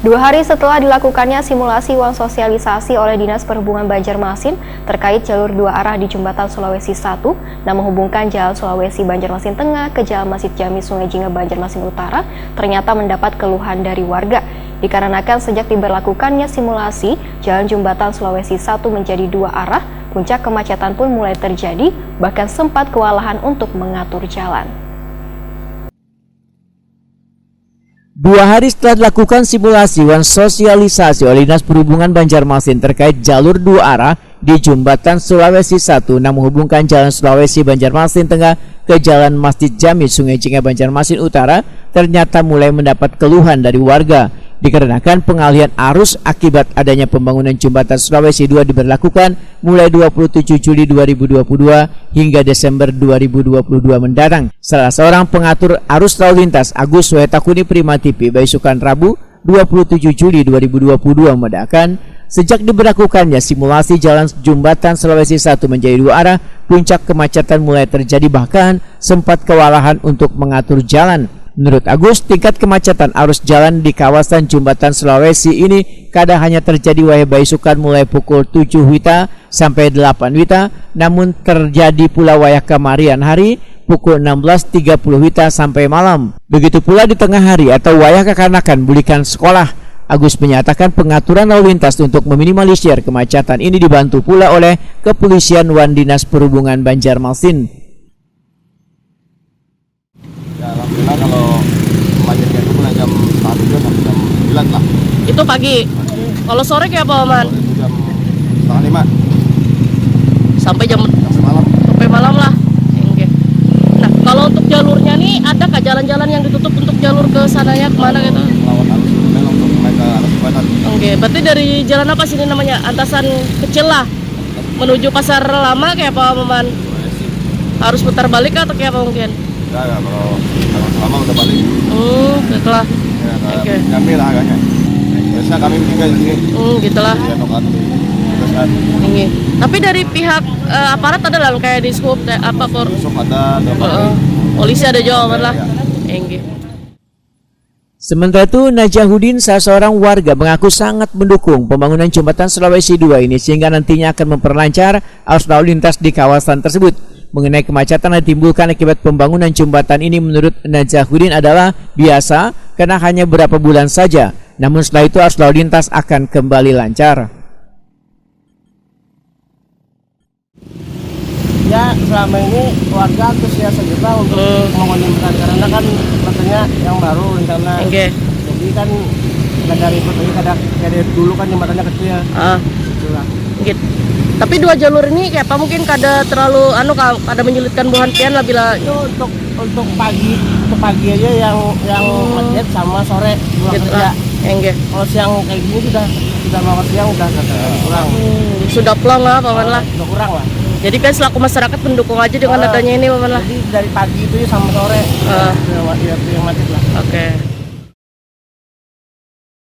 2 hari setelah dilakukannya simulasi uang sosialisasi oleh Dinas Perhubungan Banjarmasin terkait jalur 2 arah di Jembatan Sulawesi 1 yang menghubungkan Jalan Sulawesi Banjarmasin Tengah ke Jalan Masjid Jami Sungai Jingga Banjarmasin Utara, ternyata mendapat keluhan dari warga. Dikarenakan sejak diberlakukannya simulasi, Jalan Jembatan Sulawesi 1 menjadi 2 arah, puncak kemacetan pun mulai terjadi, bahkan sempat kewalahan untuk mengatur jalan. 2 hari setelah dilakukan simulasi dan sosialisasi oleh Dinas Perhubungan Banjarmasin terkait jalur 2 arah di Jembatan Sulawesi 1 yang menghubungkan Jalan Sulawesi Banjarmasin Tengah ke Jalan Masjid Jami Sungai Jingga Banjarmasin Utara, ternyata mulai mendapat keluhan dari warga. Dikarenakan pengalihan arus akibat adanya pembangunan Jembatan Sulawesi 2 diberlakukan mulai 27 Juli 2022 hingga Desember 2022 mendatang. Salah seorang pengatur arus lalu lintas Agus Wetakuni Primatipi Baisukan Rabu 27 Juli 2022 membedakan sejak diberlakukannya simulasi jalan Jembatan Sulawesi 1 menjadi 2 arah, puncak kemacetan mulai terjadi, bahkan sempat kewalahan untuk mengatur jalan. Menurut Agus, tingkat kemacetan arus jalan di kawasan Jembatan Sulawesi ini kadang hanya terjadi wahai baisukan mulai pukul 7 WITA sampai 8 WITA, namun terjadi pula wayah kemarian hari pukul 16.30 WITA sampai malam. Begitu pula di tengah hari atau wayah kekanakan bulikan sekolah. Agus menyatakan pengaturan lalu lintas untuk meminimalisir kemacetan ini dibantu pula oleh Kepolisian Wan Dinas Perhubungan Banjarmasin. Ya, alhamdulillah kalau macetnya itu mulai jam 1 sampai jam 9 lah. Itu pagi. Kalau sore kayak apa, Man? Jam setengah 5 Sampai jam malam. sampai malam lah. Oke. Nah, kalau untuk jalurnya nih ada kah jalan-jalan yang ditutup untuk jalur ke sananya kemana gitu? Lawan arus rel untuk naik ke arah Jembatan. Oke, berarti dari jalan apa sini namanya? Antasan kecil lah. Menuju Pasar Lama kayak apa, Man? Harus putar balik atau kayak apa mungkin? Ya, kalau selama udah balik. Gitulah. Ya, Oke. kami lah agaknya. Biasanya kami tinggal di sini. Gitulah. Ya, tokat di Tegasan. Ini. Tapi dari pihak aparat ada lah kayak di Scoop apa for Besok ada polisi ada jawaban lah. Enggih. Sementara itu, Najahudin, salah seorang warga, mengaku sangat mendukung pembangunan Jembatan Sulawesi 2 ini sehingga nantinya akan memperlancar arus lalu lintas di kawasan tersebut. Mengenai kemacetan yang ditimbulkan akibat pembangunan jembatan ini, menurut Najahudin adalah biasa karena hanya beberapa bulan saja. Namun setelah itu arus lalu lintas akan kembali lancar. Ya, selama ini warga antusias juga untuk membangun jembatan karena kan katanya yang baru rencana. Jadi kan nggak dari dari dulu kan jembatannya kecil. Itulah. Gitu. Tapi 2 jalur ini kayak apa mungkin kada terlalu kada menyulitkan buhan pian lah bila Itu untuk pagi aja yang macet sama sore pulang gitu kerja. Enggak. Kalau siang kayak gini sudah mau siang udah kurang. Sudah plong lah paman lah. Udah kurang lah. Jadi kan selaku masyarakat mendukung aja dengan adanya ini paman lah. Jadi dari pagi itu ya sama sore yang macet lah. Oke.